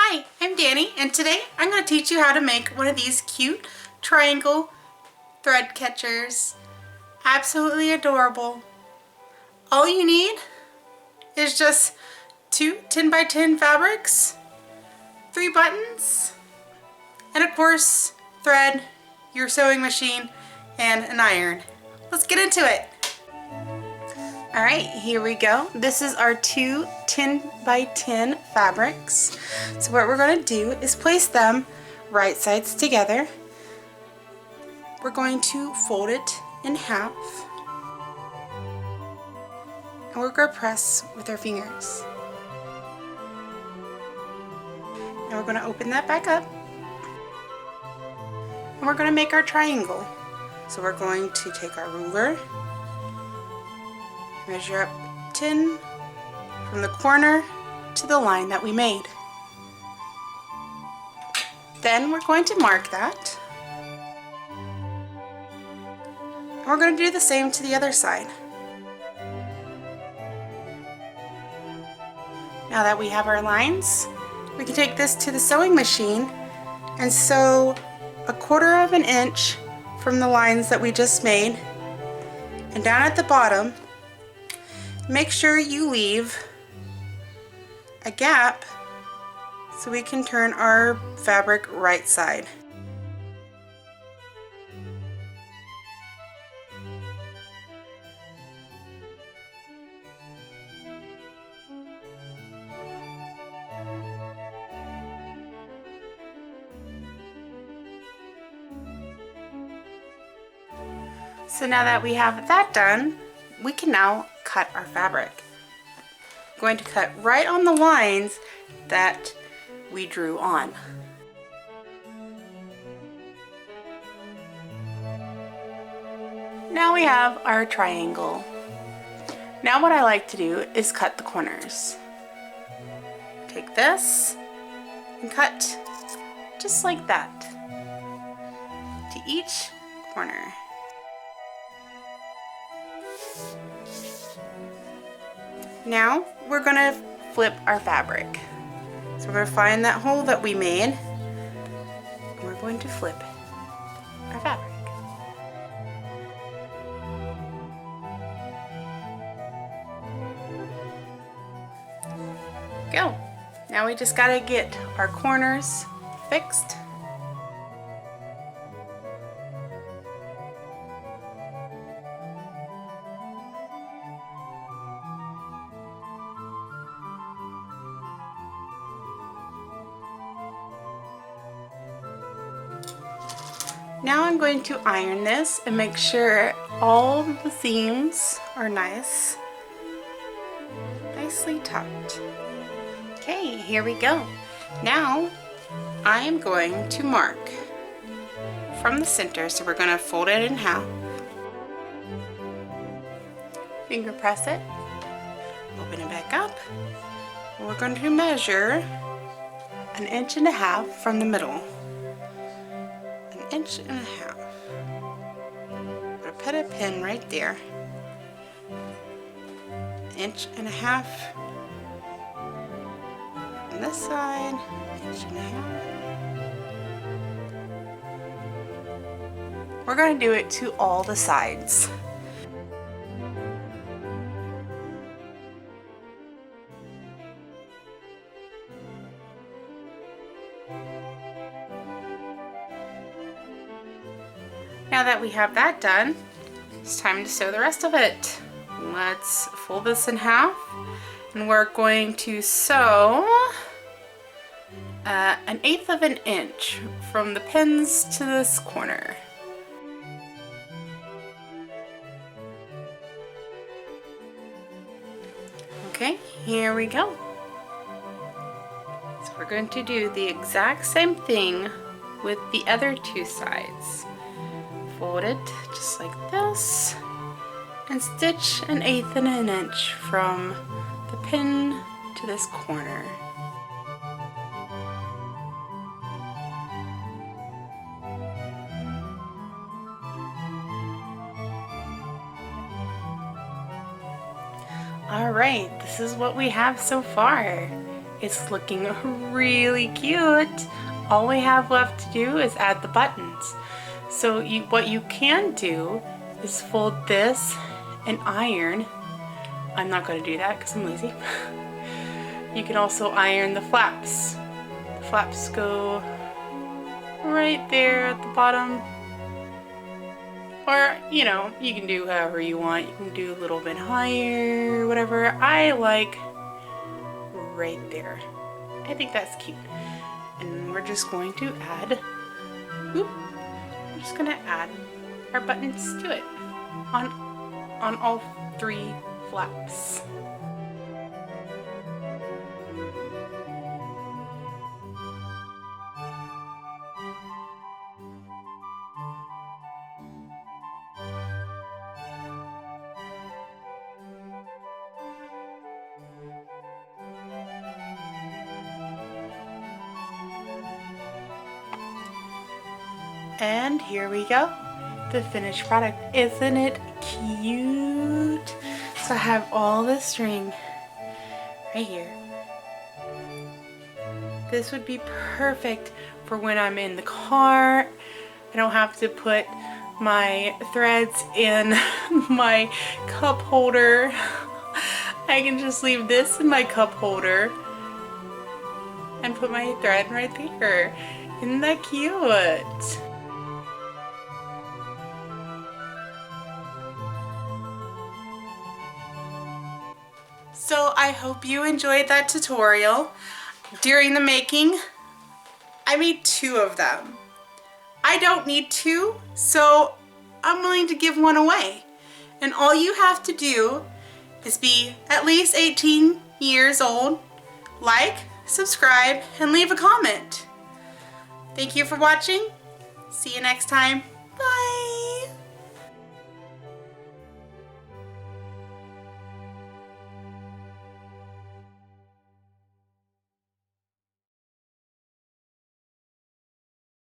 Hi, I'm Danny, and today I'm going to teach you how to make one of these cute triangle thread catchers. Absolutely adorable. All you need is just two 10 by 10 fabrics, 3 buttons, and of course thread, your sewing machine, and an iron. Let's get into it. Alright, here we go. This is our two 10 by 10 fabrics. So what we're going to do is place them right sides together. We're going to fold it in half. And we're going to press with our fingers. Now we're going to open that back up. And we're going to make our triangle. So we're going to take our ruler, measure up 10 from the corner to the line that we made. Then we're going to mark that. And we're going to do the same to the other side. Now that we have our lines, we can take this to the sewing machine and sew 1/4 inch from the lines that we just made. And down at the bottom, make sure you leave a gap so we can turn our fabric right side. So now that we have that done, we can now cut our fabric. I'm going to cut right on the lines that we drew on. Now we have our triangle. Now what I like to do is cut the corners. Take this and cut just like that to each corner. Now we're going to flip our fabric. So we're going to find that hole that we made and we're going to flip our fabric. Go. Now we just got to get our corners fixed. Now I'm going to iron this and make sure all the seams are nicely tucked. Okay, here we go. Now I am going to mark from the center, so we're going to fold it in half. Finger press it, open it back up. We're going to measure 1.5 inches from the middle. 1.5 inches. I'm going to put a pin right there. 1.5 inches on this side, 1.5 inches. We're going to do it to all the sides. Now that we have that done, it's time to sew the rest of it. Let's fold this in half and we're going to sew 1/8 inch from the pins to this corner. Okay, here we go. So we're going to do the exact same thing with the other two sides. Fold it just like this and stitch 1/8 inch from the pin to this corner. Alright, this is what we have so far. It's looking really cute. All we have left to do is add the buttons. So what you can do is fold this and iron. I'm not going to do that because I'm lazy. You can also iron the flaps. The flaps go right there at the bottom. Or, you know, you can do however you want. You can do a little bit higher, whatever. I like right there. I think that's cute. And we're just going to add, we're just going to add our buttons to it on all 3 flaps. And here we go, the finished product. Isn't it cute? So I have all this string right here. This would be perfect for when I'm in the car. I don't have to put my threads in my cup holder. I can just leave this in my cup holder and put my thread right there. Isn't that cute? So I hope you enjoyed that tutorial. During the making, I made 2 of them. I don't need 2, so I'm willing to give one away. And all you have to do is be at least 18 years old, like, subscribe, and leave a comment. Thank you for watching. See you next time. Bye.